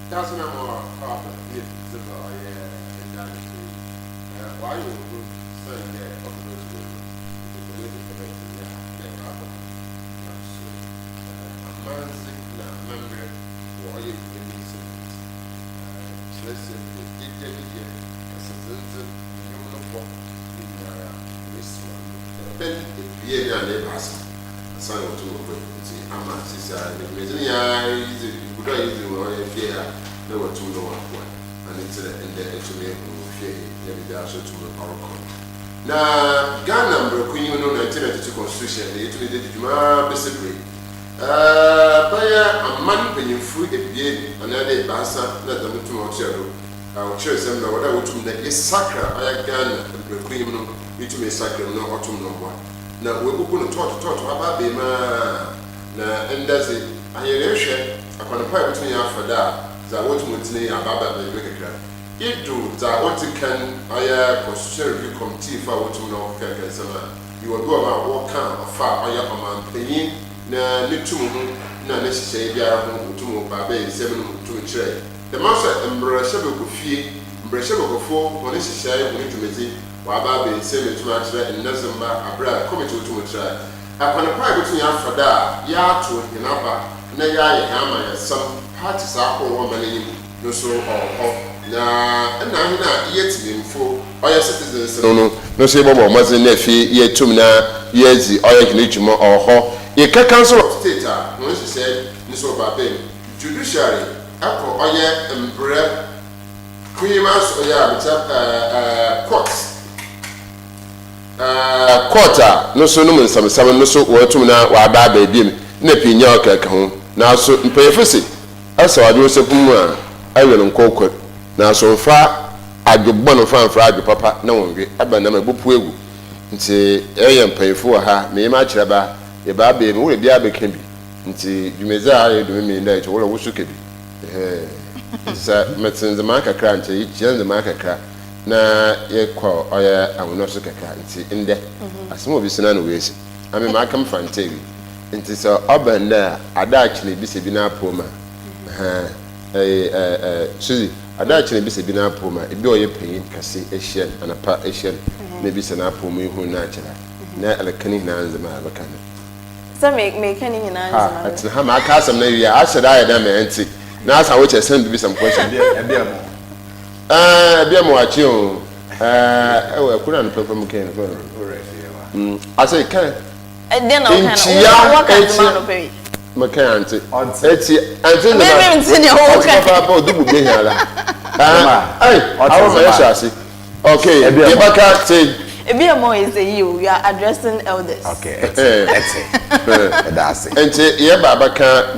That's not more problem. If the boy, and why you say that? Member, why you let's say now, Ghana, Queen, you know, 1992 Constitution, they did basically. Baya a man when you food a beard, another bassa, not the mutual shadow. Our church, and what I would to make is sacra, I can, the Queen, you to me sacra, no autumn no more. Now we're going to talk about the man, and that's it. I hear share upon a pipe between you for that. That what would say about the America. It do that what you can, I constitution committee for what you know, you will go about what kind of far I am a man paying. Na litum na necessary biara ho mutum ba be nsem no mutum kire the master embrashe be kofie embrashe be kofo woni hyehyai woni tumeti wa ba be nsem mutum akire nnazamba abra committee mutum kire akwana pa betu ya fada ya to hinaba na ya ama ya some parties akọ wo manayim no so na hina yetimfo oya citizens no so bobo mazi na fi yetum na yezi oya kinijuma oho a council of state, when she said, Miss Obabe, judiciary, Apple, Oya, and Bread, Queen's Oya, courts. Quarter, no so no some no so what to now, while baby, Neppy York home. Now so in pay for it. Also, I do so Puma, I will uncook. Now so far, I do one of Friday, Papa, no one, I ban them a book will. Say, I am pay for her, me much about. The baby will be a baby. You may say, do me in that all of Wusuki. It's a medicine the market crant, each and the market crack. Na ye call, or I will not suck a cat in there. As more be seen ways. I mean, I come from TV. It is a urban there. I'd actually be Sabina Poma. Susie, I'd actually be Sabina Poma. If you're paying Cassie Asian and a part Asian, maybe Sana Poma who natural. Now, a canine and the Maracana. So make any answer. It's how my cousin maybe I said I am empty. Now I wish I send to be some question. Be more at you. I couldn't put from Ken. I say, can then I can't pay. McCanty. Okay, more is you are addressing elders. Okay, that's it. That's it. And say, yeah, Baba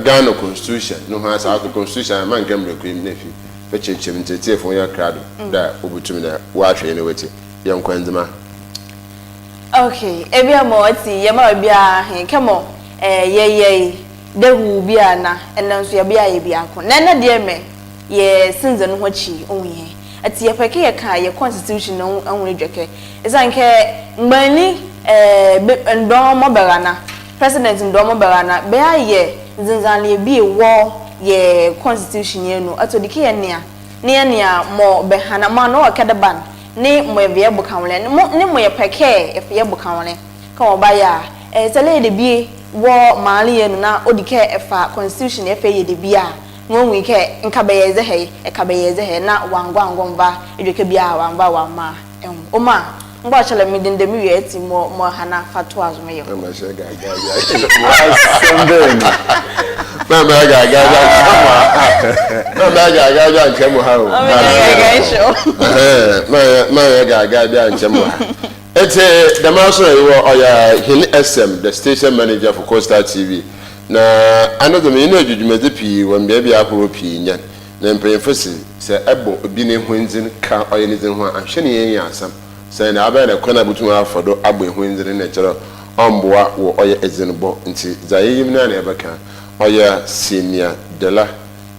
Ghana Constitution. No has out the Constitution. Man can break him nephew. Fetch him to take for your crowd. That Ubutumina, watch anyway. Young Quenzima. Okay, every more see, Yama Bia, come on, yea, there will be Anna, and then so be a biaco. Nana dear me, ye, sins and what she only. At the Apaka, your constitution only jacket. Is anke Mbani and Domo Barana, President and Domo Barana, bear ye, Zinzali be war ye constitution, you know, at the Kenya, near more Behana Mano or Cadaban, name where the Abukawan, name where Peke if the Abukawan. Come by ya, as a lady be war Mali and now Odike if a constitution if a bia. One week in Cabez the hay, a Cabez the hay, not one ba, it could be our one ma. Oma, watch a me in the myriad more Hana Fatuas mayo. It's the master of ESSIEN, the station manager for Coastal TV. Na another minute you may be when baby apple opinion. Then pay for say ebo obi ne hwenzin ka oyenizen ho ahwe ne yen asam say na aba na kona butu afodo abo hwenzin ne kire omboa wo oye ezinbo nti zayeyim na na ebeka oye senior dela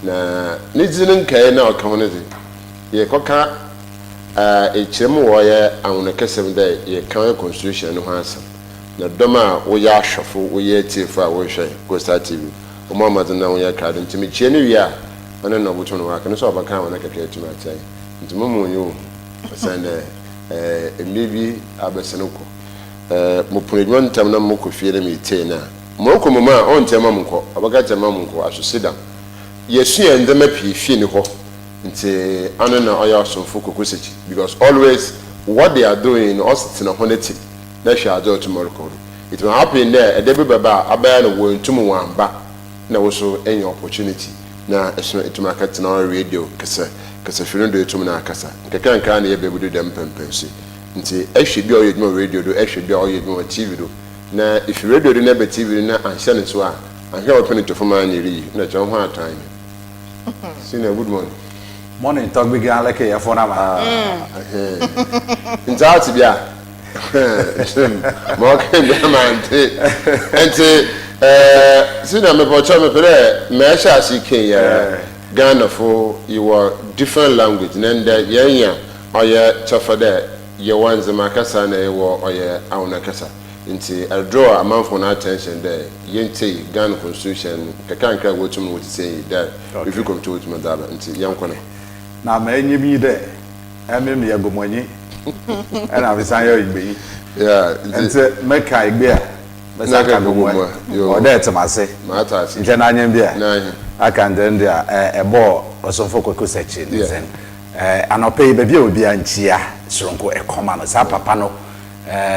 na nizinin kai na oka ne ye koka echirem wo ye awon kesem da ye kan constitution no ho asam na doma wo ya ahwefo wo ye tifa wo hwe Coastal TV o mama na wo ya card nti me chie ne wi a ana na obuto no aka no so obaka wona keke tuma chai nti momo yo sane emebi abesene ko mo punedwo ntam na mo kofie na me tie na mo ko mama on tema mo ko obaka tema mo ko asosida yesu ye ndema pii fie ni ho nti ana na oya somfo kokosechi because always what they are doing also na honeti na hwa ajo tomorrow ko it will happen there edebe baba abaya no wo ntum wamba na wo so any opportunity na eso etumaka tena radio kasa firin do etum na akasa nkanka na ye bebudu dem pempensi nti ehwe bi o yedmo radio do ehwe bi o yedmo TV do na if radio do na be TV na anhye ne so a anhwe open to forma na ri na chon ho atan sina good morning talk big like ya for na ma nti ati bia mo kan be man enti sina me pocho me pere me sha asiken ya Ghana for your different language nenda yenya oye chafade ye wanze makasa na ewo oye awuna kasa nti I draw amount na attention there yente Ghana constitution kakanka wotum what say that if you come to it madaba nti yankone na ma enyi bi de emem ya gomonyi and I bisan yo igbe yeah nti meka igbe a besa ka gomo o de temase mata ase nje na anyem bia na aka ndende a ebo osomfo kokosechi nzen anope be bia obi anchia soronko ekoma no sa papa no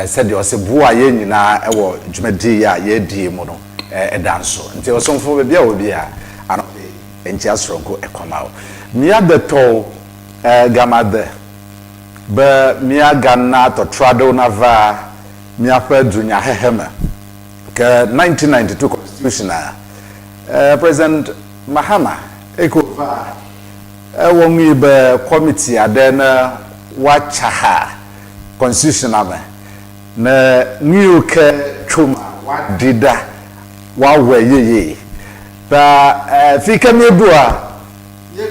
said you say bua ye nyina ewo dwumadi ya ye die mu no edanso nti osomfo be bia obi a anope enchia soronko ekoma o mia beto gamade be mia ganna to trado na va mia pedunya hehema ke 1992 constitution President Mahama ekova wongi be committee adena wachaha constitution ame na nyuke chuma wadida wawe yeye ba fika mebua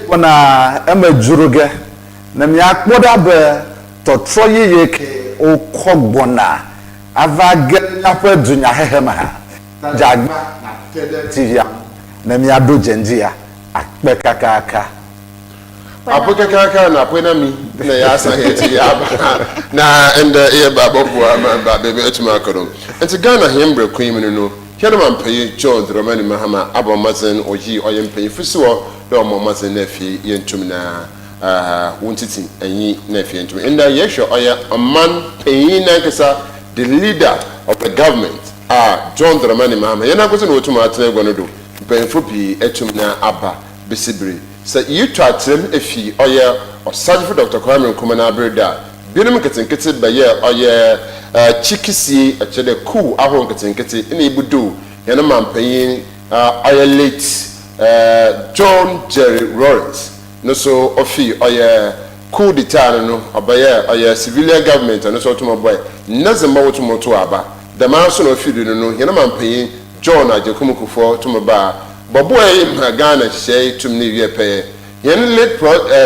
wana emejuruge na mi akpoda be totro yeye ke okogbona avage afa dunya hehema jagba na TV na mi ado genjia akpekakaka apokakaka na apona mi na ya sa heti aba na ende e baba bua ba bebe etuma akodo enti Ghana hembre kwim no hede man pay John Dramani Mahama abomazen oyi oyempen fusiwo do omomazen na fi yentum na wontiti anyi na fi yentum enda yehwe oya amman pay na kesa the leader of the government John Dramani Mahama yana kwese no otuma atena gwa no do benfo bi etum na aba besibiri sa yitu atrem efi oye osadfo Dr. Kwame Nkrumah na abreda binom ketenkete baye oye chikisi achede ku ahoro ketenkete ina ibudu yana mampanyin oye late John Jerry Lawrence no so ofi oye ku ditano no obaye oye civilian government no so otuma boy nazamba wotumoto aba the man so no ofi no yana mampanyin John Ajekumukufo tumaba boboy Ghana shey tumni wiepe yen late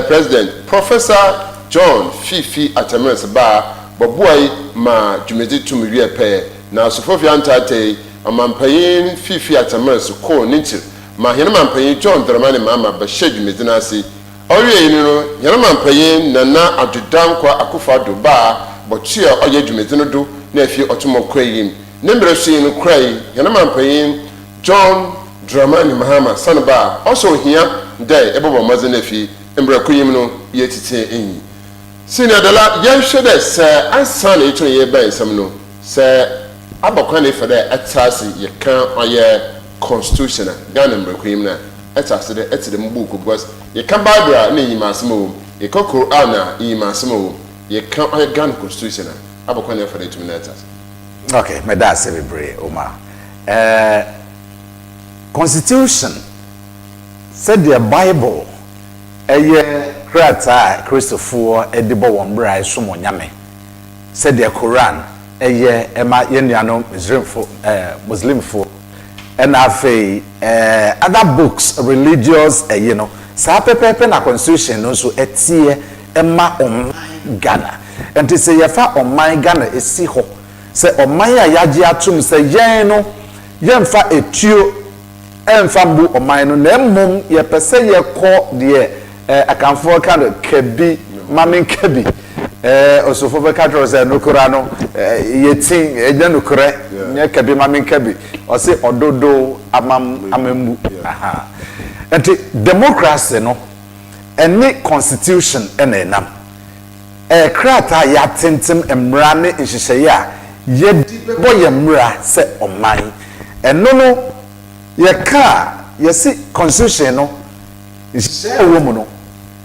president Professor John Fifi Atamers ba boboy ma jumedi tumni wiepe na sofofi antate amampayin Fifi Atamers ko ninti ma yen mampayin John Dramani Mahama ba shedumedi na asi owie no yen mampayin Nana Adudan kwa Akufo-Addo ba botua oye jumedi no do na afi otumokwayin nembre so yin krai yen mampayin John Dramani Mahama sanba also here day ebobo mazenefi embrakuyim no yetite enyi senior dala yan shede se ansan eto ye ban sam no se abakwane fede atase ye kan oye constitutional Ghana embrakuyim na atase de etide mbuku because ye kan Bible na yima asemo ye kan Quran na yima asemo ye kan oye Ghana constitutional abakwane fede eto na atase. Okay, me da se bebre Omar. Constitution said the Bible krata Christopher edibo wombra esumo nyame said the Quran ema yenuano Muslim for and afi other books religious you know sa pepepe na constitution no so etie ema Ghana and to say yefa on Ghana esi ho say on ya yaji atum say yen no yemfa etuo emfambu oman no na mmom ye pese ye kɔ de akanfo ka no kabi mamen kabi osofo be ka tro se nokura no yetin enya nokure nya kabi mamen kabi o se ododo amammu aha enti democracy no any constitution enenam krata ya tentem emra ne nhyehyeye a ye bo ye mra se oman eno no ye ka ye si constitution no nhyehyeye wo no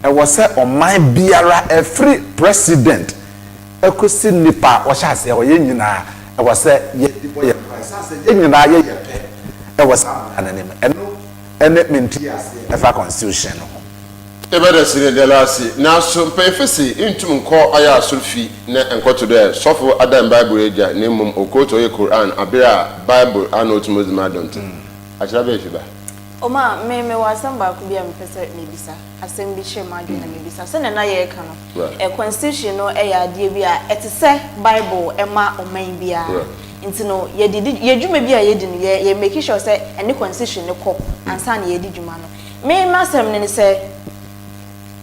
e wo se oman biara every president ekosi nipa wo sha se o ye nyina e wo se ye bo ye mra se ye nyina ye pe e wo sa ananim ene menti ase e fa constitution no Ebada sine de lasi na so pefesi intum nko aya asulfi na enkoto de sofo adam bible eja na mum okoto ye Quran abira bible anot mozima don't achira be fiba Oma me wasam ba ku bia me pese me bisa asem bi hye ma dwe na me bisa se na ye ka no constitution no e ya ade bi a etese bible e ma oman bia nti no ye dwuma bi a ye di no ye make sure say any constitution ne ko ansa na ye di dwuma no me masem ne se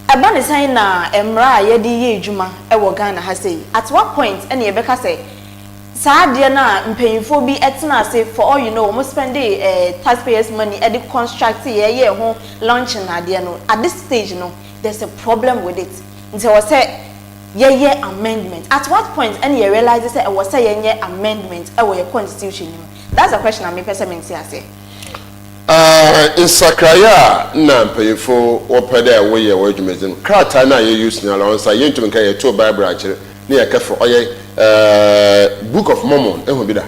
aba ne san na emra ye di ye dwuma e wo Ghana ha sei at what point ene ye beka say saade na mpanyinfo bi etena say for all you know almost spend taxpayers money e dey construct ye ho launch na ade no at this stage no there's a problem with it nti we say ye amendment at what point ene ye realize say e we say ye amendment e wo your constitution no that's a question I'm person me say in Sakraya na mpanyinfo opede wo ye wo adwumedin krata na ye use na lonsa ye ntum ka ye to bible akire na ye kafo oye Book of Mormon ehu bi da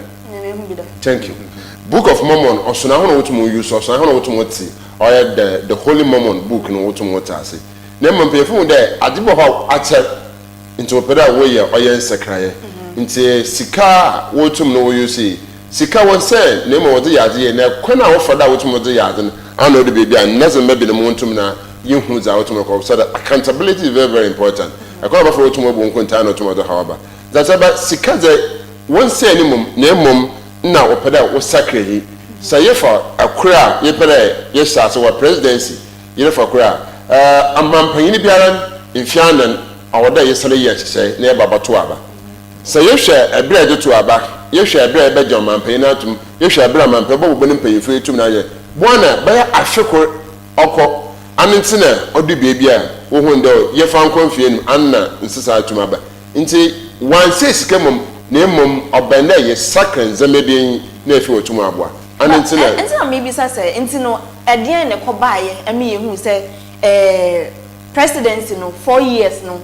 thank you Book of Mormon osuna ho no wotumo use osuna ho no wotumo ti oye the Holy Mormon book no wotumo tase na mpanyinfo de adebo ho ache nti opede wo ye oye Sakraya nti sika wotum no wo use sika won say na mo wode yade na kwana wo fada wotum wode yade no ano de bebia nazem be be no wotum na yehu za wotum ko so that accountability is very very important akwa ba for wotum obo nkonta na wotum wode hawaba that's about sika ze won say ni mum na mum na opeda wo sakrehi sayefa akura ye pere ye sase wa presidency ye fa akura amampanyini biara mfianan awoda ye sare ye kyese na ye babato aba sayehwe ebere de to aba yehwe ebere be jom mampanyina atum yehwe ebere mampanyina bo ne mpanyinfo etum na ye bona baya ahweko okọ anentina odu bia wo hu ndo ye fa nkonfie nim anna nsesa atum aba nti wan say sikamum na mmom obanda ye sakran zamebien na efi otum aboa anentina entina maybe say ntino edien ne kobaye emi ye hu say presidency no 4 years no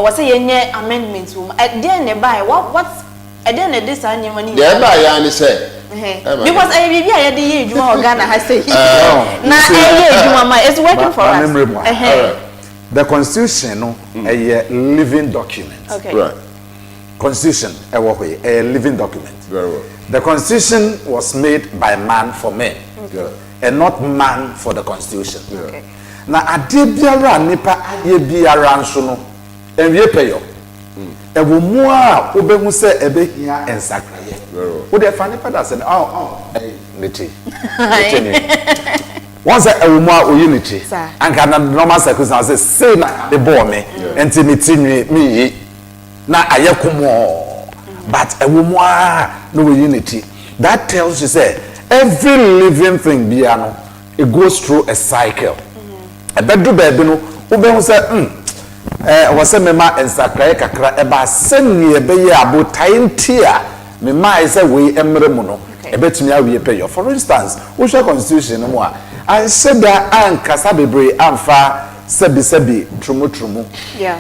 was say yenye amendments edien ne buy what edien ne this anya mani dey buy ya ni say because bibia ye dey ye djuma Ghana ha say na ye djuma ma it's working for us the constitution no a living document okay right constitution a living document very well the constitution was made by man for men and not man for the constitution okay na ade biara nipa aye biara nso no enwie peyo ewo mu a obehu se ebehia ensakraye wo de fa nipa da se neti once ewo mu a oyiniti anka na normal circumstances say na the boy me enti metinwi me yi na ayekomo but ewo mu a no oyiniti that tells you say every living thing bia no it goes through a cycle ebedu bebi no obehu se wase mema ensakraye kakra eba senie beye abotai ntia mema ise we emre mu no ebetumi awie peyo for instance wo hwe constitution no mu a anseda ankasa bebre amfa sebi trumu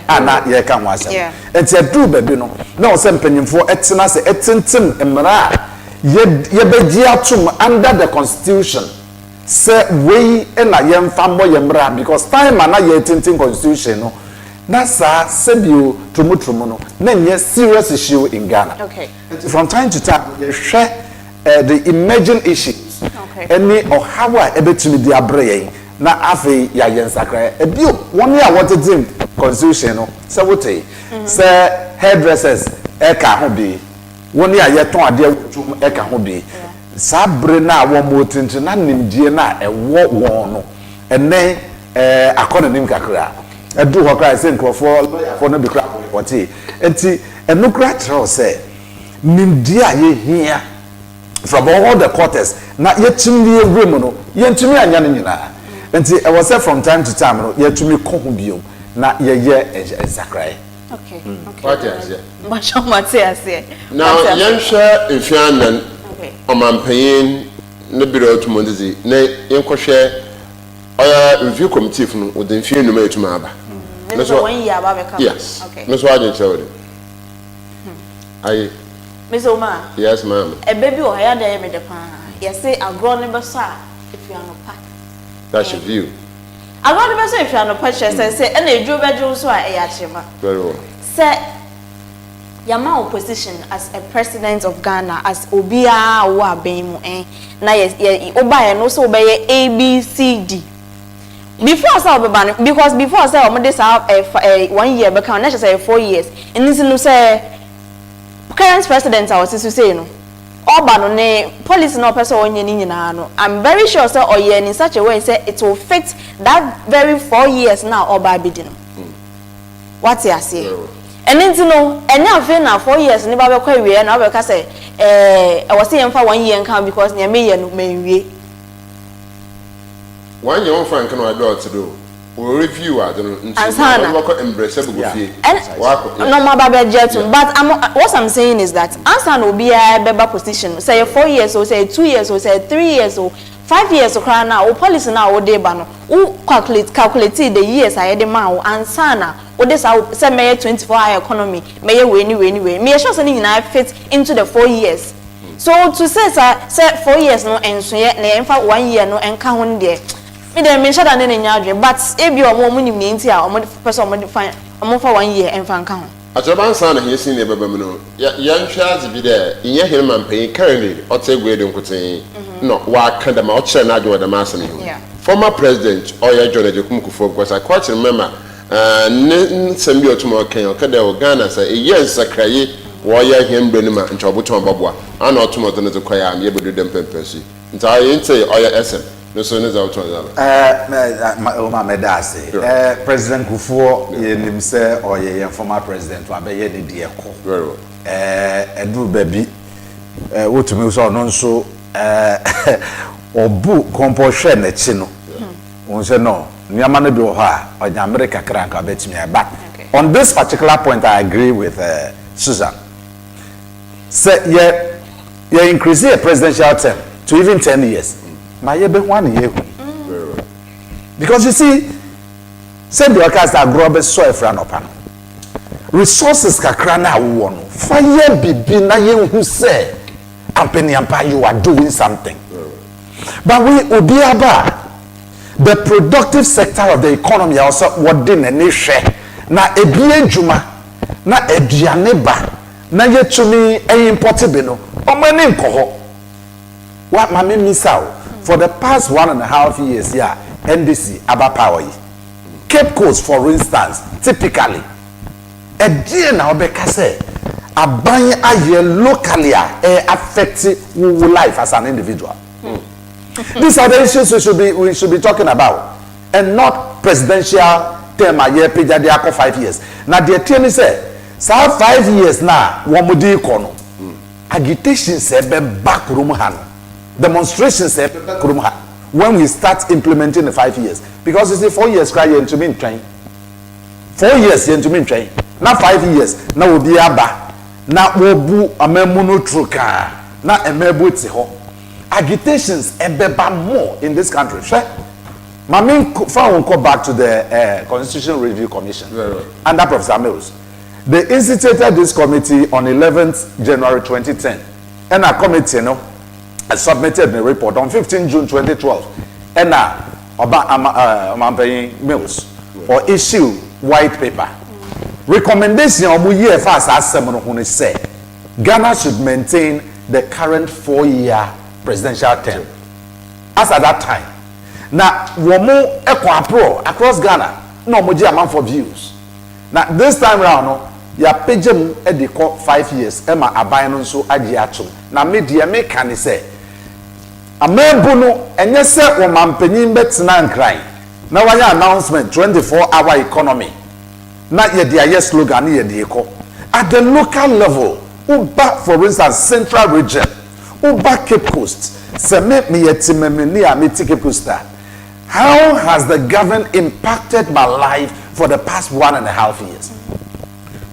ana ye ka ho asem enti edu bebi no na wo se mpanyimfo etena se etentem emra ye beji atum under the constitution say we na yemfa mo yemra because time na ye tintin constitution no na sa sebio trumu no na nye serious issue in Ghana okay from time to time ye hwe the emerging issues okay any or how ebetumi di abreye na afi ya yensakra ebio woni a wotetim constitution no say wote say hairdressers eka ho bi woni a ye ton ade atum eka ho bi sabre na wo mo tintin na nimdie na ewo won no ene akona nim kakra edu ho kra se nkrofo for no be kra forty enti eno kra tro se nimdie a ye hia from all the quarters na yetumi ewrem no yentumi anya no nyina enti e was from time to time no yetumi ko ho biom na yeye exactly. Okay. What is it? Now, Yansha, if you are a man paying no bureau to Mondazi, nay, Yankoshe, or review committee with the few number to Maba. Yes. Okay. Miss Warden showed it. I, Miss Omar. Yes, ma'am. A baby or I had made a pan. Yes, say I'll grow never saw if you are no pack. That's your view. I got the best if you are no purchase and say, and a Joe Bedroom so I achima. Very well. Say, Yama opposition as a president of Ghana, as Obia or Bemu, na yes, Oba and also by ABCD. Before I saw because before I saw this out 1 year, but can't say 4 years. And this is say, current president, I was to say, no. Oba no ne policy no person onye ni nyina no. I'm very sure say oye in such a way say it will fit that very 4 years now Oba abidi no. What you say? And then no enya afi na 4 years ni ba be kwa wie na ba ka say I was say emfa 1 year nkan because ne me ye no menwie. 1 year on frank no adult to do. We review I don't know embrace no more but what I'm saying is that answer will be a better position say 4 years or say 2 years or say 3 years or 5 years or cry now or policy now or day ban who calculate the years I had the man answer now or this I say may 24-hour economy may anyway me sure something I fit into the 4 years so to say 4 years no and so yet in fact 1 year no and count there. Me dey mention that in your but if you are more money nti a omo person omo define omo for 1 year and fan kan. Ajoban san na he sin ne baba mu no. Ya nhwa zi bi dey inye hirman pan currently otegwe de nkoten. No wa kan da ma o chere na adwo da ma asem ho. Former president Oya John Ejekum Kufuor because I quite remember ne sembi otumo kan o kada o Ghana say e yes sakraye wo ya hembre ni ma nchoboton babua. Ana otumo to ne to kwaya am ye bedu dem pempesi. Nta yente Oya SM. No son is out on my medasi. President Kufuor, ye say or ye former president, wa be ye the dear call. Very well. Edu baby, what to me so non so obu composure ne chino. On say no, nyama no do ha or America crank bet me back. On this particular point, I agree with Susan. Say ye increase the presidential term to even 10 years. My be 1 year. Because you see, say the orchestra grow be so efra no pan. Resources kakra na wo no. Fire bibi na ye hu say ampeni ampa you are doing something. But we obiaba the productive sector of the economy also what din ani hwe na ebie djuma na aduane ba na yetumi import bi no omani nkoho. What mama misao for the past 1.5 years, yeah, NDC, Aba Power. Cape Coast, for instance, typically, a dear now because a buying a year locally affecting life as an individual. These are the issues we should be talking about, and not presidential term a year page 5 years. Now the attorney say, 5 years now, one would do agitation say back room hand. Demonstrations when we start implementing the 5 years because you see 4 years cry into mean train 4 years into mean train now 5 years now will be aba now wobu amemuno truka now emebu ti ho agitations ebeba more in this country mami found go back to the Constitutional Review Commission under Professor Mills. They instituted this committee on 11th January 2010 and a committee submitted the report on 15 June 2012 and Mills or issue white paper recommendation of year fast as someone say Ghana should maintain the current 4-year presidential term as at that time now womo pro across Ghana no moji amount for views now this time round no ya pagem e de 5 years e ma aban no so agi atom na media me kan say Amembu no enye se wo mampanyin betina nkran. Na wanya announcement 24-hour economy. Na ye de aye slogan ye de eko. At the local level, uba for instance Central Region, uba Cape Coast, se me yetimeme ni a me Cape Coast. How has the government impacted my life for the past 1.5 years?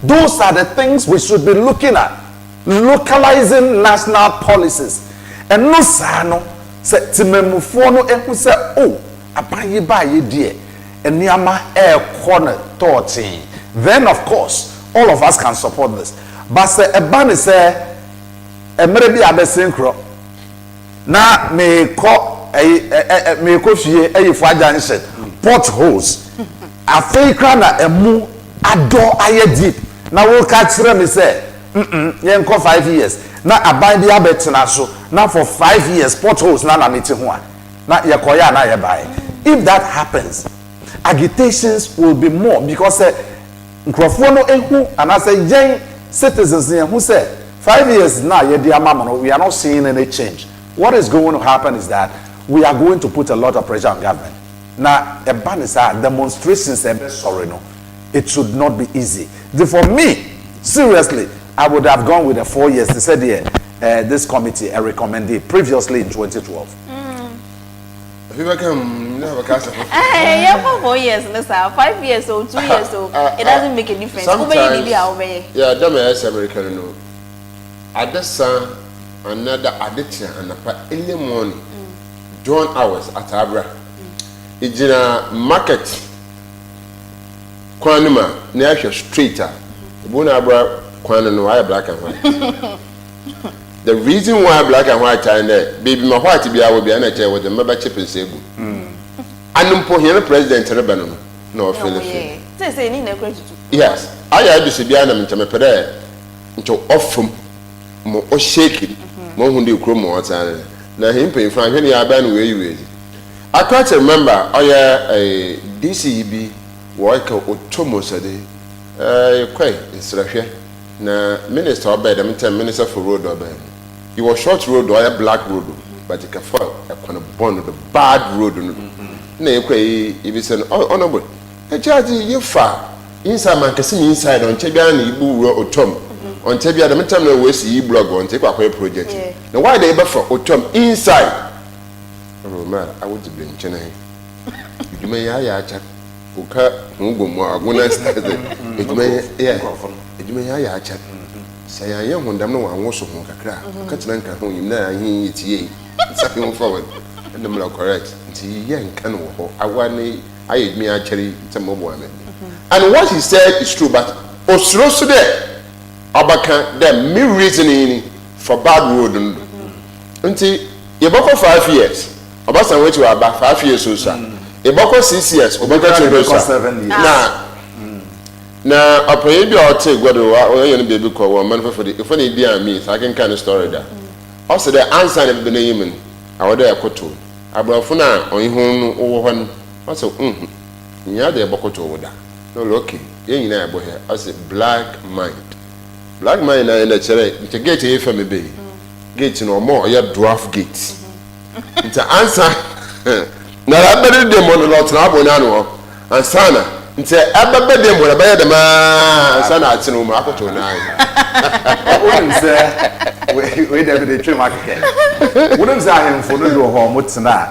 Those are the things we should be looking at. Localizing national policies. And no sano se timemufo no ehu se oh abaye ba ye die eniama corner torching. Then of course all of us can support this. But se ebane se emre bi abesinkro na me ko fie eyifo ajanse potholes afei kra na emu ado aye deep na wo ka kire me se yen ko 5 years na aban bi abetina so na for 5 years potholes na meti ho a na ye koya na ye bai. If that happens, agitations will be more because nkrofo no ehu anase yen citizens ye who say 5 years now ye dia mama we are not seeing any change. What is going to happen is that we are going to put a lot of pressure on government. Now a ban is demonstrations sorry no, it should not be easy. For me, seriously, I would have gone with the 4 years. They said this committee recommended previously in 2012. If you come, never cast a yeah, for 4 years, 5 years or 2 years old, it doesn't make a difference. Yeah, that's American. No, at the sun, another addiction and in the morning, John hours at Abra. It's in a market. Quanima, near straighter. Abra, Quanano, why black and white. The reason why black and white are in there, baby, my white to be our be NHL with the member chip and say, I'm here, President Rebano. No, Philip. Yes, I had to see Bianam to my pere to off from more shaking, more who do chrome water. Now, him paying from any urban way you will. I can't remember, a DCEB worker or Thomas a day. Quite, it's Russia. Now, Minister of Bed, I'm 10 minister for road or bed. You were short road or a black road, but you can fall a kind of bond of the bad road. Nay, if it's an honorable. The judge, you far inside my casino inside on Chebiani, Ibu or Tom. On Tebia, the time no waste e blog on take away project. Now, why they buffer or Tom inside? Oh, man, I would be in Chennai. You may I chat. Uka, Mugum, when I started it may, yeah, it may I chat. Say I am when them no one was so crack. Catchanka, whom you know, he eats ye. Something forward, and the more correct. See, young canoe, I want I ate me actually some more. And what he said is true, but Osroso there. Abaka, the me reasoning for bad road. Until you bought 5 years. About which you are about 5 years or so. You bought 6 years, or 7 years. Now, I pray you all take what you are baby call one man for the funny dear me, so I can kind of story that. Also, the answer of the name, I would there to. I brought for now on your home over one. Also, you are there, Bokoto over that. No, lucky. You know, I said, black mind. Black man in the chair, to get here from me, gate no more, you dwarf gate. It's an answer. Now, I better them on the lot of Abonano and Sana. It's a better them when I buy the man, Sana at Sinoma to 9. Wait, every day, market. Wouldn't say him for the home, what's not?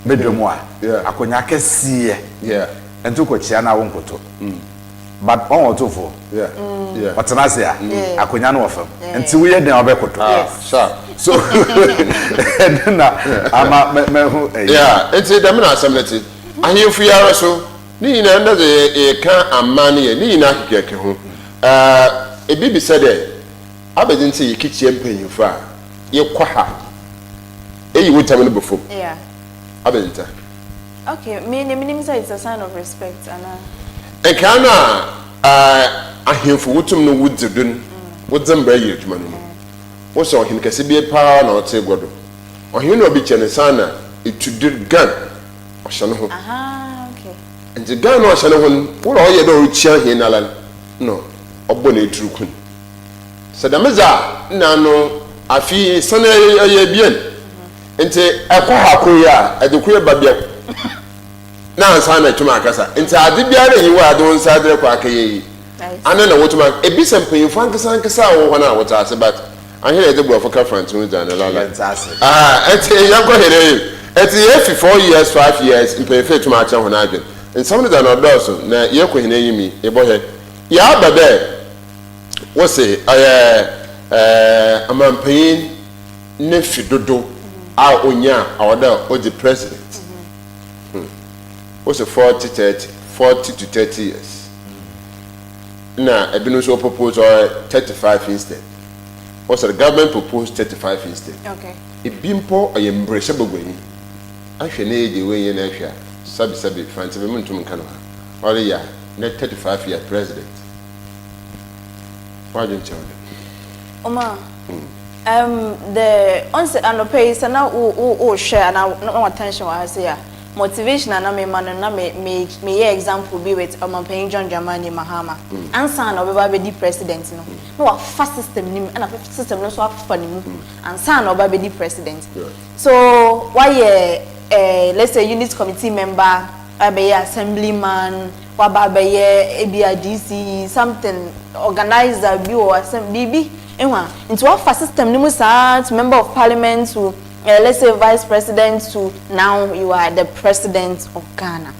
Bedroom, yeah, I could not see, yeah, and took a Chiana won't go to. But 1 or 2 for yeah. But Tanasia, I could not offer until we had never got so yeah, it's a Damina Samlet. And you fear also, Nina another a car and money, Nina get home. A baby said, I didn't say you kitchen pay you far. You quaha. You would tell me before. Yeah, I didn't. Okay, meaning it's a sign of respect, and and can I hear for what no woods of doing what's them by you, man? What's all him can see be a power or say God? Or you know, be Chenesana, it to do gun or Shanaho. Aha, okay. And the gun or Shanaho, what all you don't share here in Alan? No, or Bonnie True Queen. So the Maza, no, I feel Sunday a bien. nti ekọ hakọ ya edekure babia na ansa na twuma akasa nti ade biara yi wa ade onsa ade kwa akayi ana na wotuma ebisa mpanyimfo ankasa wo hɔ na wota ase but ahịrị ede bụ ọfọka front unu jana lala eti yankọ here eti efi 4 years 5 years mpanyimfo etuma acha hụ na-adwe nsọmụ da na ọdọọsọ na ya kọ hene yimi ịbọhe ya ababe wose amampanyin nefi dodo a onya awọda o di president wose 40 to 30 years na ebinu so propose 35 instead. Also, the government proposed 35 instead. Okay. Ibimpo a embrace bagweni. Ahwe na ege we yen ahwe. Sabi fancy me muntum kan ha. Or ya, na 35 year president. Why don't you? Oma. The onset and pay so now share now no attention what I say. Motivation and me man na me example be with paying John Dramani Mahama ansa na oba be president no wa fast system nim and fast system no so afa nim ansa na oba be president so why let's say unit committee member be assemblyman wa ba be ABDC something organizer bi or assembly enwa into wa fast system nim sa member of parliament to let's say vice president to now you are the president of Ghana.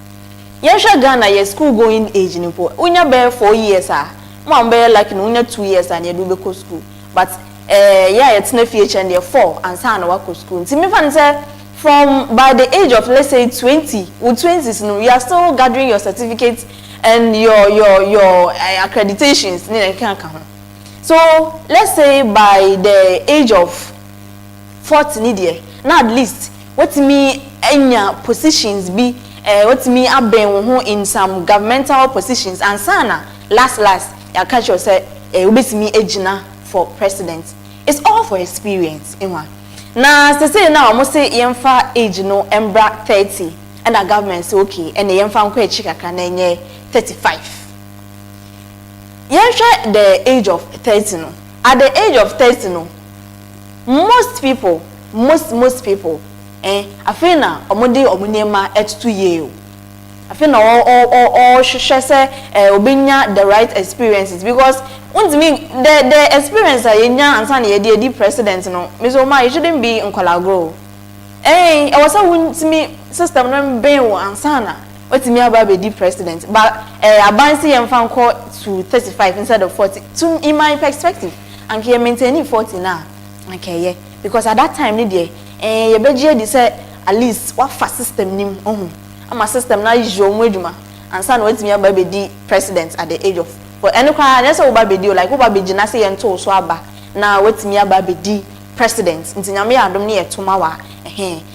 Yesha Ghana ye school going age nipo. Unya be 4 years mo be like no unya 2 years and you do go school. But yeah it's no future and 4 and say na work school. Nti me fan say from by the age of let's say 20, with 20s no you are still gathering your certificates and your accreditations ni can come. So let's say by the age of 40 need now at least what me enya positions be what me aben ho in some governmental positions and sana last ya catch you say obesimi ejina for president. It's all for experience inwa na say now almost say yemfa age no embra 30 and the government say okay and yemfa nko echi kaka na enye 35 yensha the age of 30 no at the age of 30 no most people afina omode omunema at 2 years afina all say obenya the right experiences because the experience that yenya ansa na ye president no meso ma you shouldn't be in Colagro I was a me system no ben wo ansa na wetimi aba be president but abansi yemfa nko to 35 instead of 40 to in my perspective and can maintain 40 now okay yeah because at that time ni dey you beje dey say at least what fast system nim ama system na ijo omweduma and san wetimi aba be president at the age of but any kwa na say oba be like oba be gina say ento so aba na wetimi aba be president nti nyame adom ne yetoma wa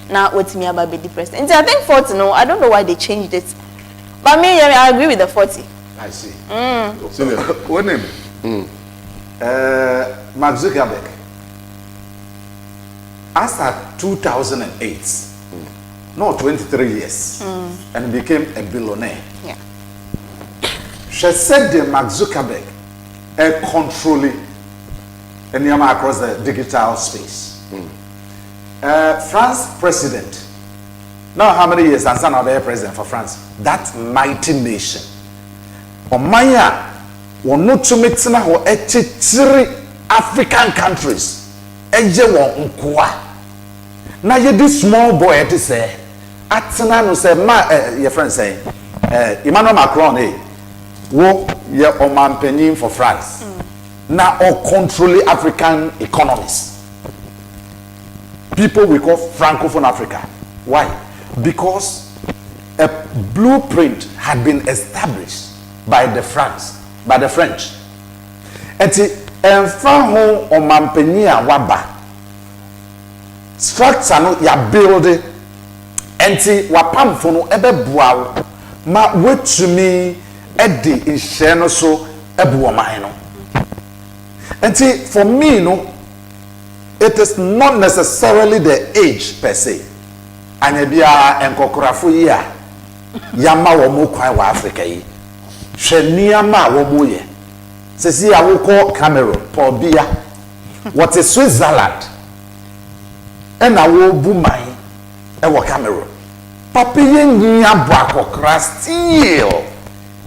na wetimi aba be president nti I think 40 no I don't know why they changed it but me I agree with the 40. I see. So what name? Mark Zuckerberg as at 2008 no 23 years and became a billionaire. Yeah. She said the Mark Zuckerberg controlling across the digital space. France president. Now how many years and son of a president for France? That mighty nation. Omaya will not to meet na ho 83 African countries. Eje won nkwa. Na ye this small boy et say atena no say ma your friend say Emmanuel Macron wo ye omampanyin for France. Na all control African economies. People we call Francophone Africa. Why? Because a blueprint had been established by the French. Eti emfa ho omampanyin a waba. Structure no ya build enti wapamfo no ebebua ma wetumi edi nhye no so ebuo man no. Enti for me no it is not necessarily the age per se. Anya bia enkokorafo yi a yama wo mo kwan wa Africa yi. Hwe niama wo mo ye. Sesi a wo ko Cameroon, Paul Biya. What is Switzerland? ena wo bu man e wo Cameroon papa yenya boakokra still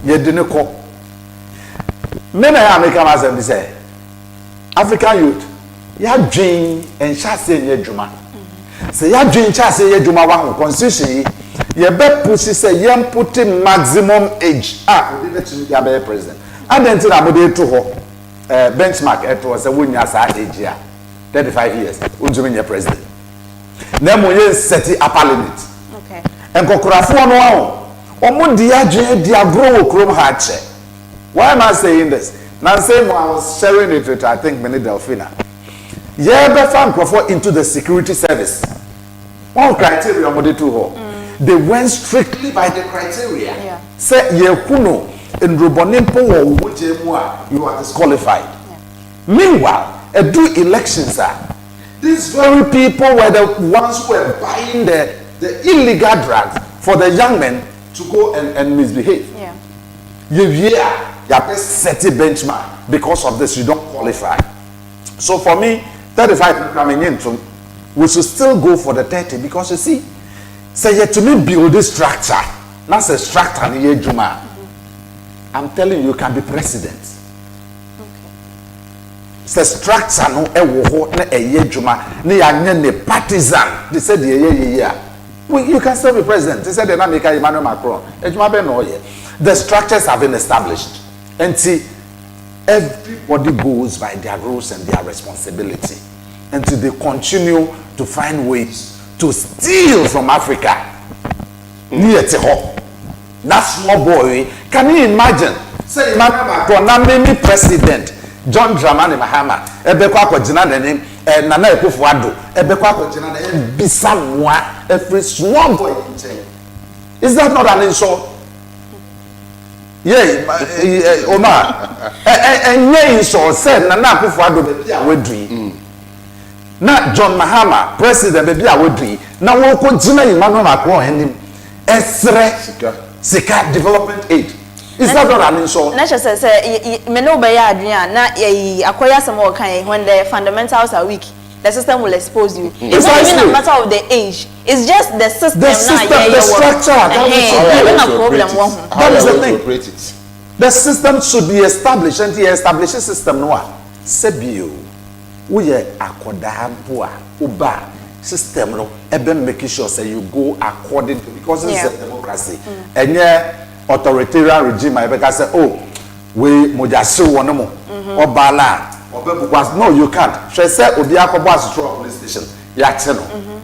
ye de ne ko me na ya make am as them say African youth ya dwen en chase nye dwuma se ya dwen chase ye dwuma wa constitution ye be push say ye put maximum age odi betim ya be president adenti na mo de to ho benchmark eto say wonya sa age a 35 years unjumi nye president na mo ye set upper limit okay enkokurafo no wa omo di adwen di agro wo krom ha che. Why am I saying this? Now say I was sharing it with I think many Delphina. Yeah, be found into the security service. One criteria mode to ho. They went strictly by the criteria. Yeah. Say ye kuno in Robonimpo or Wujemua, you are disqualified. Yeah. Meanwhile, do elections are these very people were the ones who were buying the illegal drugs for the young men to go and misbehave. Yeah. You set a benchmark because of this, you don't qualify. So for me, 35 coming into, we should still go for the 30 because you see, say you to me build this structure, not a structure near Juma. I'm telling you can be president. The structure no a Juma, ne partisan. They said you can still be president. They said they not make Emmanuel Macron. The structures have been established. And see, everybody goes by their rules and their responsibility until they continue to find ways to steal from Africa. That small boy, can you imagine? Say, Emmanuel Macron, many president, John Dramani Mahama, Ebekwa Kojina name, Nana Ekufuado, Ebekwa Kojina name, Bisamwa, every small boy. Is that not an insult? Yeah, Omar. And yeah, so said Nana Ekufuado be awedri. Na John Mahama, president be awedri. Na wo ko jina Emmanuel Macron him. Esre Sika development aid. Is that not an insult? Na just say me no be ya adrian na akoya some kan when the fundamentals are weak. The system will expose you. It's not even a matter of the age. It's just the system. The structure. That is the thing. The system should be established, and the established system no. Sebio, we are akodahampoa uba system no. Ebe making sure say you go according to because it's a democracy. And yeah, authoritarian regime. I better say, oh, we mojasi wanomo obala. No, you can't. She said, Obiakobo's police station.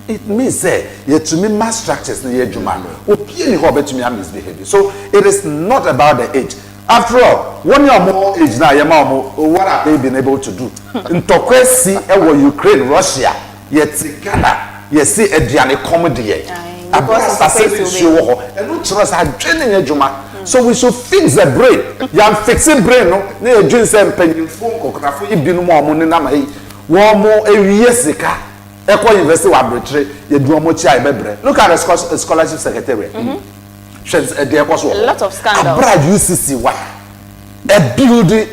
It means you to me mass structures in the Juma. Misbehavior. So it is not about the age. After all, when you're more age now, what have they been able to do? In Tokesi, Ukraine, Russia, yet Ghana, you see a Diane comedy. And no trust are training a Juma. So we should fix the brain. You fixing brain, no? You doing some penny phone, or you be no more money. One more every year, Sika. Eco University Laboratory, you do more chai bebre. Look at the scholarship secretariat. A lot of scandals. A bride UCC, a building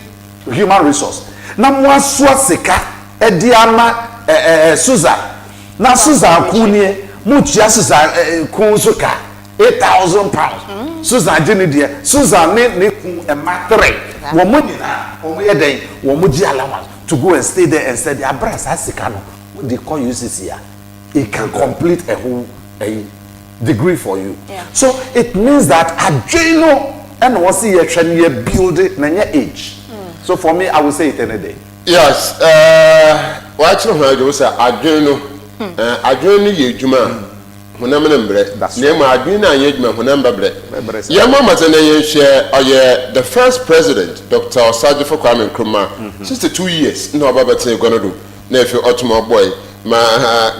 human resource. Now, one swat Sika, a diama, Susan. Now, Susan Kunie, Muchia Susan Kunzuka. 8,000 pounds. Susan Jenny dear, Susan need a matter. Allowance to go and stay there and say the abrass as what they call UCC. It can complete a whole degree for you. Yeah. So it means that Adreno and was here training you build it in your age. So for me, I will say it any day. Yes, what you heard was Adreno ye Juma. The first president, Dr. Osajifo Kwame Nkrumah, 62 years. No, Baba say gonna do. Nephew Ottoman boy, ma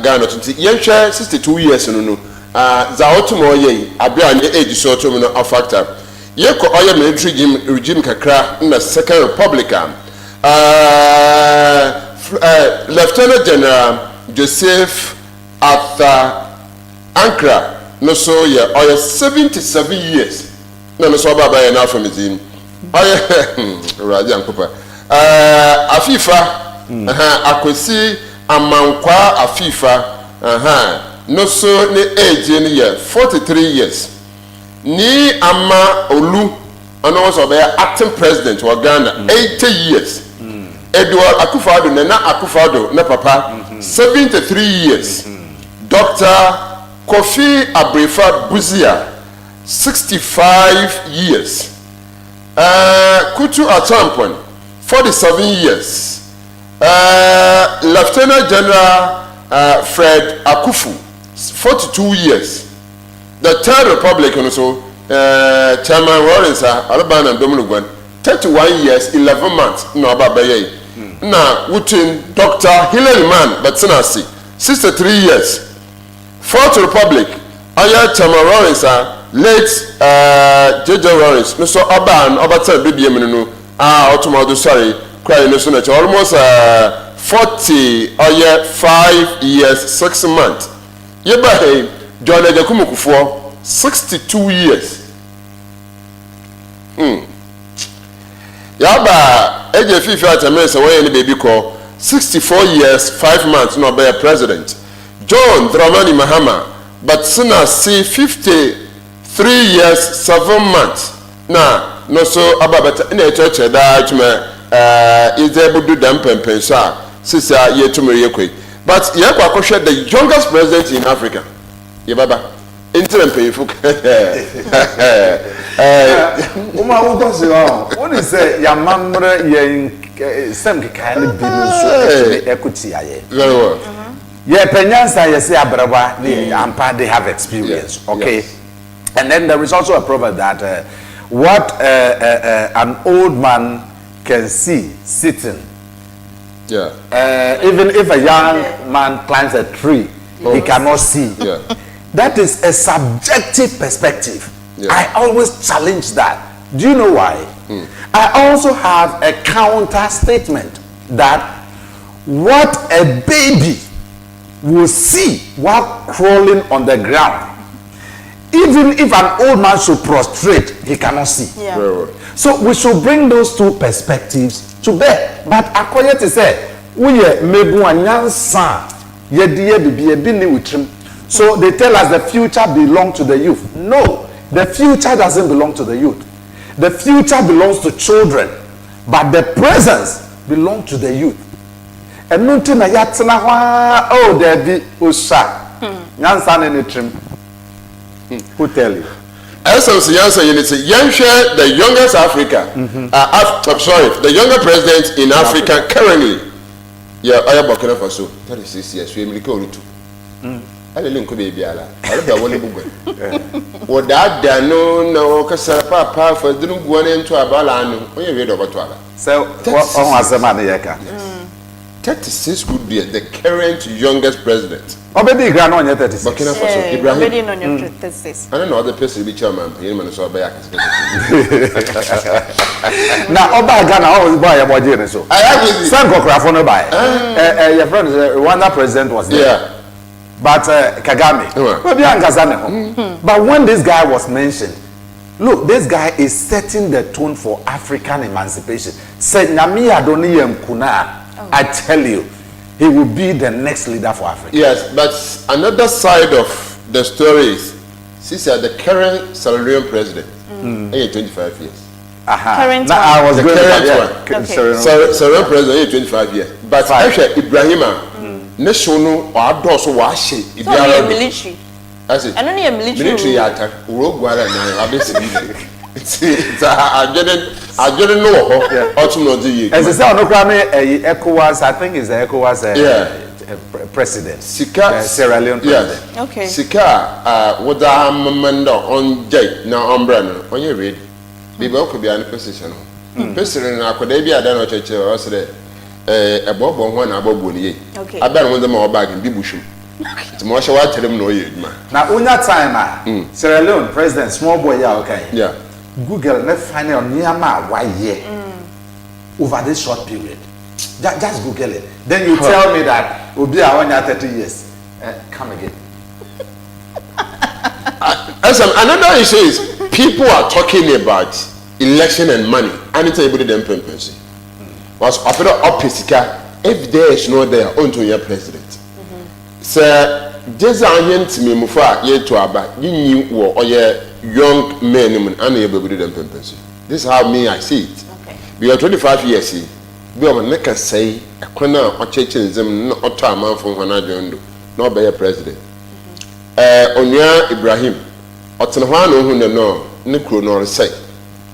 Ghana 62 years. No, za Ottoman ye. Abia anye age so Ottoman no a factor. Ye ko oye military regime kakra in the Second Republican. Lieutenant General Joseph Arthur Ankara no so ye or 77 years. No so baba ye na from him. Rajan Papa. AFIFA akwesi amankwa AFIFA no so ne age in year 43 years ni ama olu and also be acting president of Ghana 80 years Edward Akufo-Addo Nana Akufo-Addo ne papa 73 years Dr. Kofi Abrefa-Buzia 65 years Kutu Achampon 47 years Lieutenant General Fred Akufu 42 years the Third Republic also Chairman Lawrence Alabama and Dominic 31 years 11 months no ababaye na wutin Dr. Hilary Man but sinasi 63 years Fourth Republic aya Chairman Lawrence late JJ Lawrence no so aban obata bibie no automado sorry cry no so na almost 40 or 5 years 6 months yeba John Ejakumu Kufuor 62 years yaba eje fifi atamese wey ni baby call 64 years 5 months no be president John Dramani Mahama but sina see 53 years 7 months na no so ababata na church da tuma is able to do pempensa sisa yetumere yekwe but yakwa kwhwe the youngest president in Africa yebaba interim payful Uma ugozi wao woni say ya mamre ye sem kika ne bi no so equity aye very well ye penyansa ye say abraba they ampa they have experience okay yes. And then there is also a proverb that what an old man can see sitting even if a young man climbs a tree he cannot see that is a subjective perspective. I always challenge that. Do you know why? I also have a counter statement that what a baby will see while crawling on the ground, even if an old man should prostrate, he cannot see. So we should bring those two perspectives to bear. But according to say, we so they tell us the future belongs to the youth. No, the future doesn't belong to the youth. The future belongs to children, but the presence belongs to the youth. And nothing na yatsena wa oh there be osha. Nyansa ne trim. Who tell you? Essence Yansa Unity, Yansha, the youngest Africa, I'm sorry, the younger president in Africa currently. Yeah, I am Burkina Faso. 36 years, we are only two. I didn't come baby ala. I don't want to go. What that no kasa papa for didn't go into a balano. When you read about Twala. So what was the man yeka? 36 would be the current youngest president. Obedi Ibrahim on your 36. Burkina Faso. Ibrahim. Obedi on your 36. I don't know other person to be chairman. He man so back. Now Oba Ghana always buy a body so. I agree. Some Kokrafo no buy. Your friend Rwanda president was there. Yeah. But Kagame. But when this guy was mentioned, look, this guy is setting the tone for African emancipation. Said Namia Doniyem Kuna. I tell you, he will be the next leader for Africa. Yes, but another side of the story is, the current Salarian president, 25 years. Current one. I was the current one. Salarian president, 25 years. But actually, Ibrahima, Neshono or Ados Washi, military. I said, I don't need a military attack. Uruguay and I didn't know ultimately. As I said, no ECOWAS, I think is the ECOWAS president. Sierra Leone president. Yes. Okay. Sika, what the Mando on Jay now umbrella. When you read, people could be in a position. President Akademia, I don't know church or say a bob on one above Bonnie. Okay. I don't want them all back in Bibushum. It's more sure I tell them no you, man. Now, on that time, Sierra Leone president, small boy, okay. Yeah. Google, let's find out Myanmar why year over this short period. Just Google it. Then you tell me that will be around 30 years. Come again. Another issue is people are talking about election and money. And it's able to them purpose. Was opera opisica if there is no there onto your president. So jeza ahyen timi mu fa ye to aba yinyi wo oye young men mun ana ye bebudu dem pempenso. This is how me I see it. Okay. We are 25 years see. Bi o me ka say ekwana o cheche nzem na oto amanfo hona dwondo na obeye president. Onua Ibrahim otene ho ana ohun no ne kro no resay.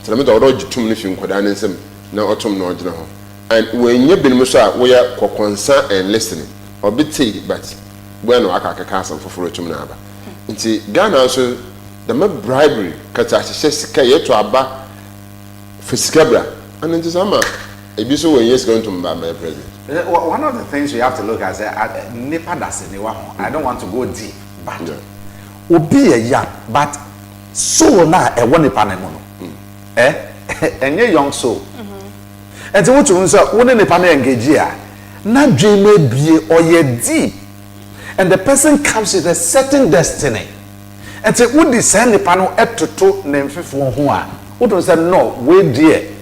Tene me da odo gitum ne fi nkoda ne nsem na otom no ogina ho. And when you been musa we are concerned and listening or bit but bueno aka some for tum na aba. Nti Ghana also the bribery kata sika ye to aba fiskabra and it is ama ebiso when yes going to my president. One of the things you have to look at is nipa das ni wa ho. I don't want to go deep but obi ya but so na e won nipa ne no enye young soul. And so what you say, when the panel engage here, na dream may be or ye deep, and the person comes with a certain destiny. And so would descend the panel at to name for who are. What was that? No, wait dear.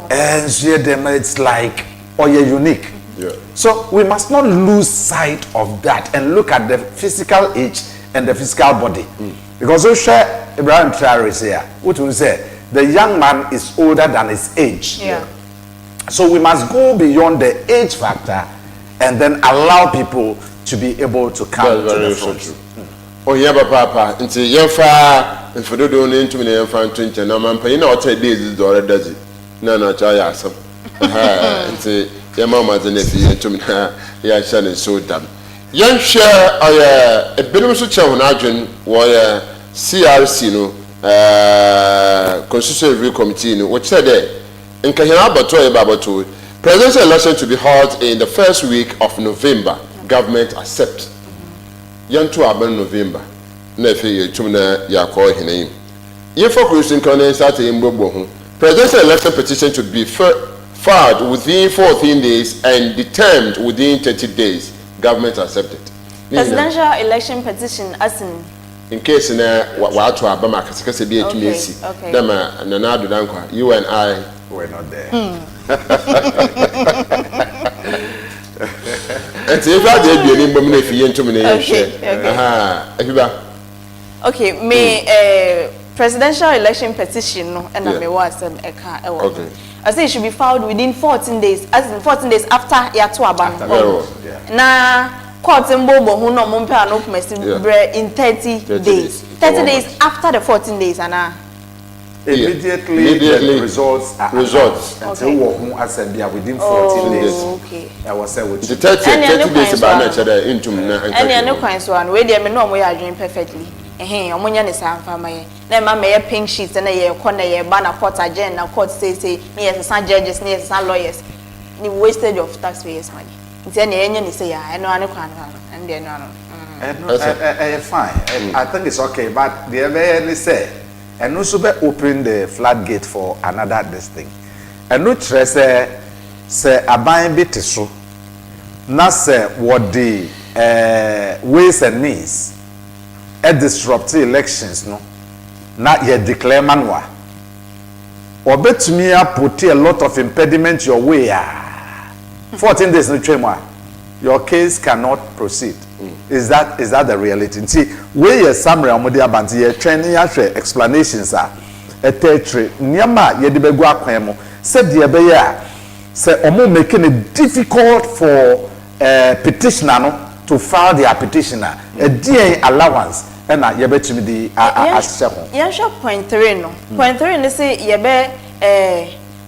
And see them, it's like or ye unique. Yeah. So we must not lose sight of that and look at the physical age and the physical body. Because we share Abraham Traore here. What we say, the young man is older than his age. Yeah. So we must go beyond the age factor and then allow people to be able to come to the front. Oh yeah, papa. Nti yemfa mfododo ne ntumi ne yemfa ntwenche na mampa ina ota days do already does na cha ya asam. Nti yema ma ze na fi ntumi na ya sha ne so dam. Yenhwe oya ebenum so che ho na adwen wo ya CRC no Constitutional Review Committee no what said there presidential election to be held in the first week of November. Government accept. Yantu aben November. Nefe yetumna yakọ hineim. Ye focus in start in Bobo. Presidential election petition to be filed within 14 days and determined within 30 days. Government accepted. Presidential election petition as in case na watu abama kasikase bi etumi esi. Dama na adu dankwa you and I we're not there. And if I did be any woman if you into me, AFIBA. Okay, me presidential election petition no, and I may was okay. I say it should be filed within 14 days, as in 14 days after Yatu Aban. Na court in Bobo who no mumpa no in 30 days. 30 days after the 14 days, and Immediately the results are until who assemble within 14 days. Okay. I was said with the 30 days about nature into and no coins one where they know we are doing perfectly. Omonya ne samfa maye. Na ma me pink sheets na ye corner ye banner court agenda court say me as some judges, me as some lawyers. The wastage of taxpayers' money. Nti na enye ni say ya eno ane kwan and they no. Fine. I think it's okay, but the very say and also be open the floodgate for another this thing. And no stress say aban bit so. Na say what the ways and means disrupt the elections no. Na ye declare manwa. Or bet me put a lot of impediment your way. 14 days no tremor. Your case cannot proceed. Is that the reality? See, where your summary amodi abanti ye training explanations are a tertiary nyama ye de begu akwemo said the beya say omo making it difficult for petitioner no to file their petitioner a DA allowance and ye betimi di aseko ye show point 3 no point 3 they say ye be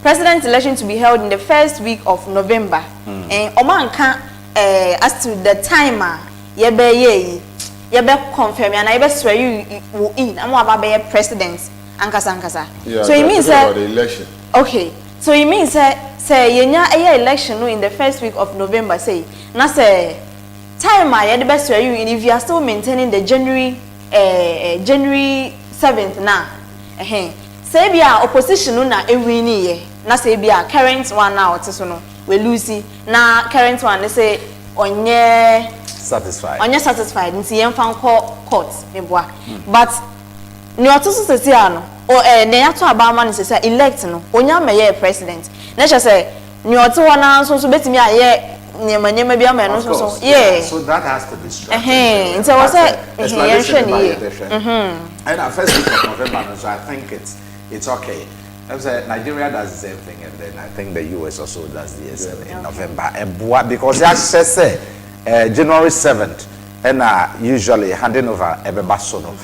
president election to be held in the first week of November and omanka as to the timer ye be confirm and I be swear you in I'm about be president ankasa yeah, so it means that the election okay so it means say yenya election no in the first week of November say na say timer ye the best swear you in if you are still maintaining the January 7th na say bia opposition no na ewini ye na say bia current one now so no we lose na current one they say onye satisfied nti yen fan court meboa but ni otoso sesi ano o ne yato abama ni sesi elect no onya meye president na che say ni oto wana so betimi aye nyema bi ama no so yeah so that has to be structured so was and first week of November so I think it's okay. I say Nigeria does the same thing, and then I think the US also does the ESSIEN in November. Because as I say, January 7th, and usually handing over a basono.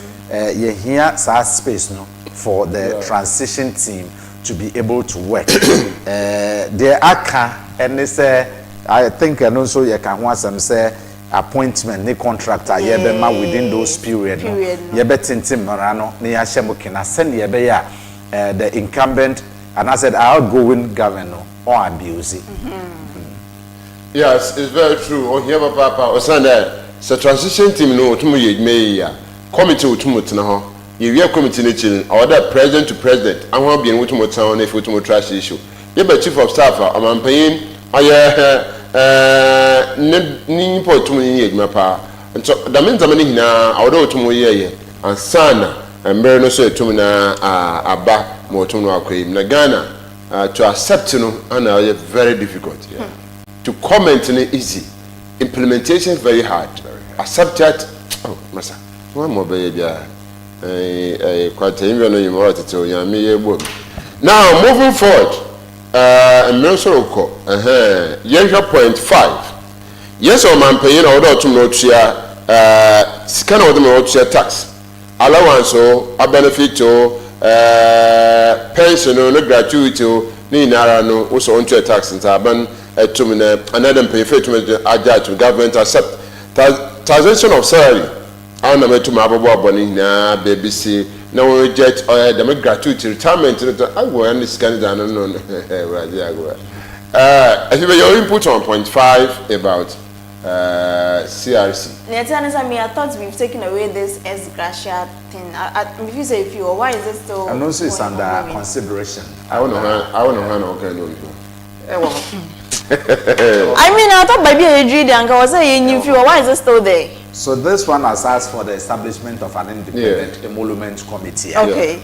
You hear space no for the transition team to be able to work. The ACA and they say, I think and also you can want some say appointment, ni contractor, yebema within those period. Yebetintim marano, ni yashemukina send yebeya. The incumbent and I said outgoing governor or abuse it. Yes, it's very true. On here, Papa, or Sunday, so transition team no to me, committee to Mutano. You hear committee nature or that president to president. I won't be in Wutumotown if we trash issue. You be chief of staff, I'm paying. Ni po to me, my pa. And so that means I'm in now, although to me, and son. And very no so to me na aba mo to no akwai na Ghana to accept no and very difficult to comment no easy implementation very hard accept that oh masa one more baby quite even no you want to ya me yebo now moving forward and no so ko point 5 yes o man pay na odo to no tua scan odo me tua tax allowance a benefit pension no gratuity ni nara no also on tax and aban etum na another pay for to adjust to government accept taxation of salary ana metum abobo aboni na BBC na we jet the gratuity retirement I go and scan that no AFIBA your input on point 5 about CRC. I thought we've taken away this ex gratia thing. If you say few, why is it still? And also it's under consideration. I don't know how okay no. I mean, I thought maybe I agreed and I was saying you few, why is it still there? So this one has asked for the establishment of an independent emolument committee. Okay.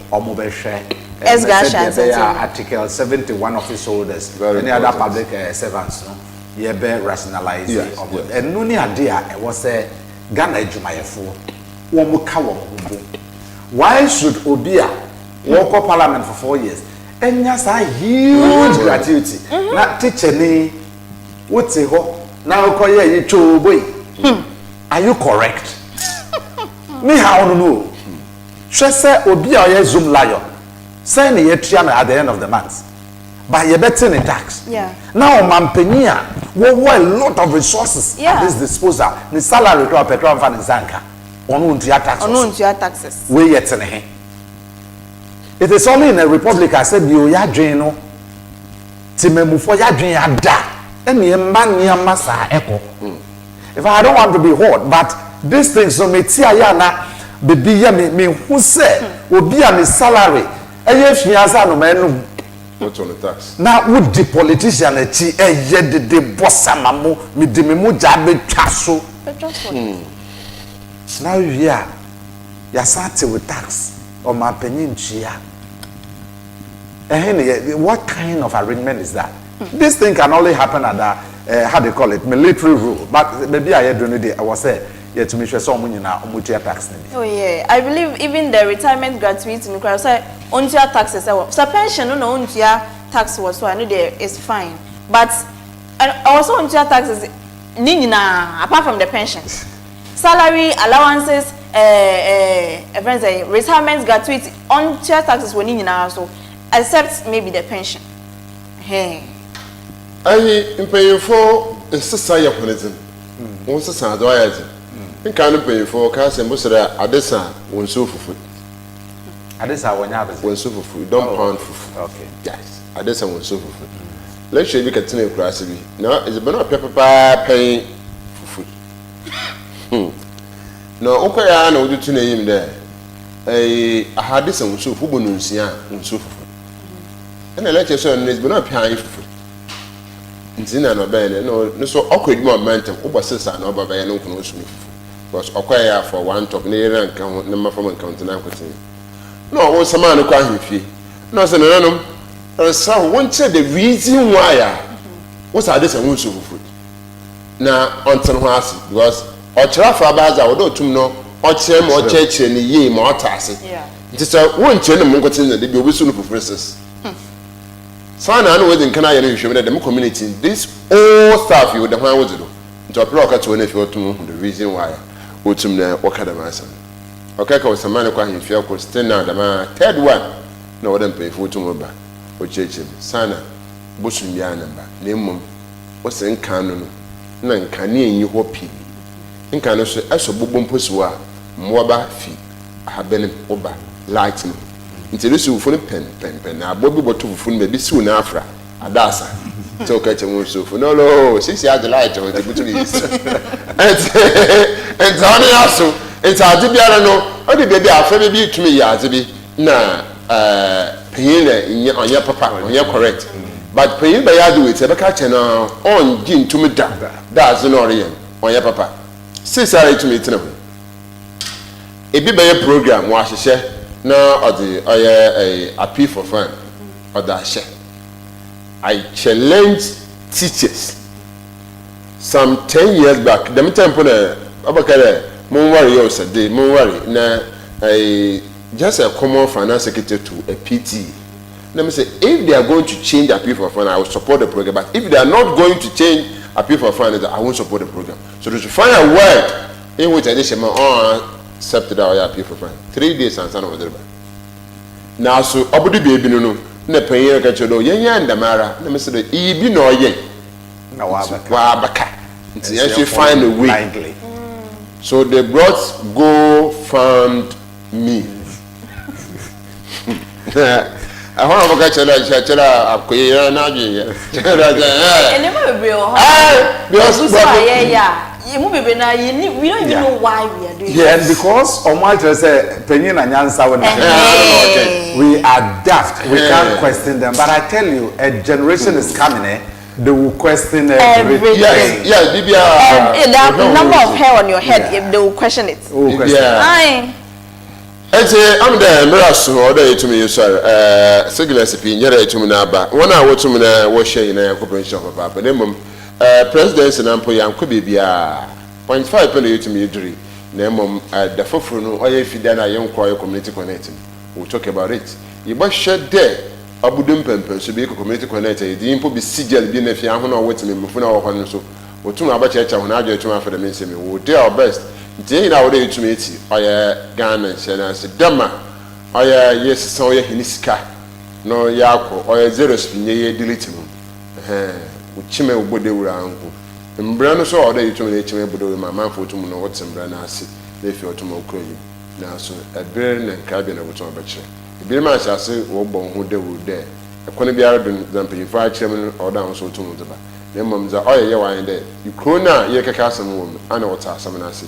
Ex gratia Article 71 office holders. Any other public servants, no? Yebe rationalize and no idea was a Ghana Jumayefo why should Obia walk up parliament for 4 years and yes a huge gratuity na teacher ni what's a ho now call you boy are you correct me how no know she say Obia or Zoom lion send the at the end of the month. But you're betting in tax. Yeah. Now, Mampenia, we want a lot of resources at this disposal. The salary crop, petrol, and Zanka. On taxes. We yet in a it is only in a republic I said, you ya drino. Timemu for ya drink da. And me man near Massa echo. If I don't want to be hot, but these things so me tia yana, baby, me who said, will be on his salary. And if she has no man. Not on the tax. Now, would the politician the boss amamu me de me jabe twaso. Now you hear ya sat with tax or my penny chia. What kind of arrangement is that? This thing can only happen at the how they call it military rule. But maybe I had done it. I was saying. Yeah, to me, so many now tax. Oh yeah, I believe even the retirement gratuity in the say on taxes. So pension no on tax was so I know there is fine, but also on taxes nina apart from the pensions, salary allowances, retirement gratuity on taxes were nina also, except maybe the pension. Hey, I pay for society opposition. One society. Can't pay for cars and most of that. Adessa won't so for food. Adessa won't so for food. Don't pound for food. Okay. Yes. Adessa won't so for food. Let's show you continue classically. Now it's a banana paper paying for food. No, okay, I know you to name there. I had this and so for Bonusia and so for food. And I let your son is banana paying for food. Ntina no ben no so awkward momentum obosesa na obaba ya no kono so because okwaya for one top na rank na mafam account na akwati no wo sama no kwa himfie no se no no so won che the reason why was this and so food na ɔntene ho ase because ɔkyerɛ fa baaza ɔdɔ tum no ɔkyerɛ ma ɔkyerɛkyerɛ ne yie ma ɔta ase nti sɛ wonkyerɛ ne mu nkote ne de bi obisu no professors sana anu wezi nkana yɛ no hwehwɛ me dem community this all staff you the one would do nti ɔpere ɔka to ne fi ɔtum the reason why ɔtum na ɔka dem asa ɔka ka ɔsamane kwa hemfia ko still now the third one na ɔdam pay for ɔtum ba ɔkyerɛkyerɛ sana bosun bia namba na mmom ɔsɛ nkan no na nkan ne enyi hɔ pi nkan no so ɛso bobom poso a mmoaba fi ahabenem oba light no nti ne so funu pen na abobi boto funu be bi siw na afra adasa nti o ka chemu so funu lo sisi ad light o de butu ni and on yaso nti ade biara no o de be bi afra be bi tumi ya ade bi na payin na onye papa onye correct but payin ba ya do it e be ka che na on gi ntumi da azu no ore onye papa sisi ara tumi tena ho ebi be program wa hyehyɛ na ɔde ɔyɛ appeal for fun ɔde ahyɛ I challenge teachers some 10 years back dem tempo na abakare mon worry you said mon worry na just a common finance secretary to a PT let me say if they are going to change appeal for fun I will support the program but if they are not going to change appeal for fun I won't support the program so to find a word in which I did accepted our appeal for fun 3 days and son of the now so obudu baby no na panyin ka chedo yenya ndamara na me say e bi no ye na wa baka nti you find a way so they brought go fund me I want to go chela akoye na adwe chela ene ma bebre o ho because we don't even know why we are doing and because OMAR say penny na nyansa we are daft we can't question them but I tell you a generation is coming they will question everything yes the number of hair on your head if they will question it I'm the Mirasu order to me, sir. Signal SPN, you're to me now, but 1 hour to me, was sharing a corporation of Papa. Presidents and Ampoyan could be 0.5 penny to me, Dri. Name the Fofruno, or if you then a young choir community connecting. We'll talk about it. You must shed there. Abudum Pempen should be a community connected. The impo be sigil being if you are not waiting in Mufuna or Honso. Or two about church and I get to for the ministry. We'll do our best. Day now day to meet you. I Ghana and said, Dama. I yes, so ye hiniska. No yako or 0 spin ye delete him. Uchime ubode ura uncle. Mbrano so order to me chime budo my man for to know what's mbrana si if you to mo kroyi. Now so a burn and cabin of what beche. The beer man shall say wo bon who de would there. A corner biara than pay 5 chairman or down so to mutaba. Then mums are all ye wine there. You crona ye castle woman, I know what's some nasi.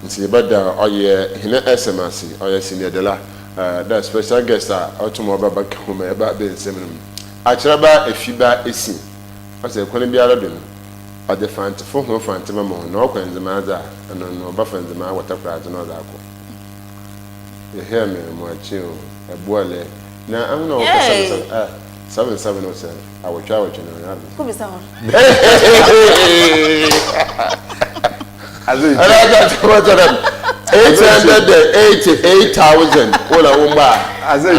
Nti bada oye hina SMS oye senior dela that special guest automobile back home about the same achiraba AFIBA ESSIEN ase kwani biara do o de fant fo ho fant ma mo no kwanze ma za no ba fanze ma water prize no za ko ye hear me mo achi o ebuale na am no 7707 I will try what you know ko bi sa ho as it 888,000 all a woman as it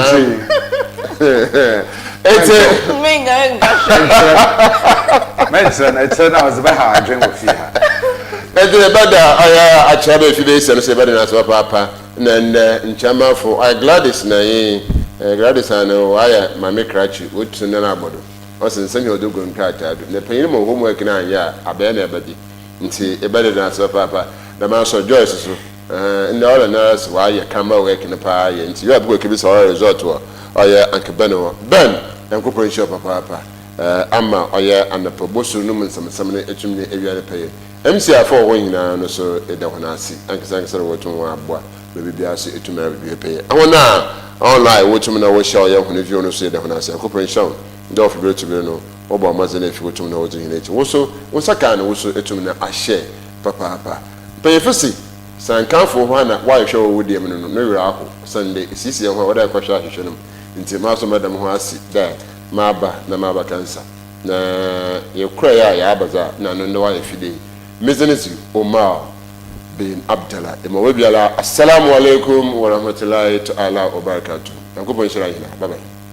mention it's I was about how I drink with you and the better I try a few days and say better as papa and in chama for I Gladys na Gladys and why my make cratchy would to nana bodo also send your dog and cat the pain more homework now yeah I bear everybody nti ebede na so papa the man so Joyce so in the other nurse why you come work in the pie nti you have go keep so result or Uncle Ben and corporation papa ama oya anapo bosu no nsam etwumne ewia pay MC4 won nyina no so eda hona asi ankasa sere wotun wa aboa be bia so etwumna be pay awona online wotum na wo show ya hona view no so eda hona asi corporation do for be to be no oba mazene fi wotum na wotu hina echi wo so wonsaka na wo so etwumna ahye papa pay fisi sankanfo ho na wa hwe wo de no no wira ako Sunday sisi ho wa da kwahwa hwehwe no nti ma so madam ho asi da maba na maba kansa na ye kura ya abaza na no wa efide Mrs. Omar bin Abdullah. Assalamu alaikum wa rahmatullahi ta'ala wa barakatuh. Bye bye.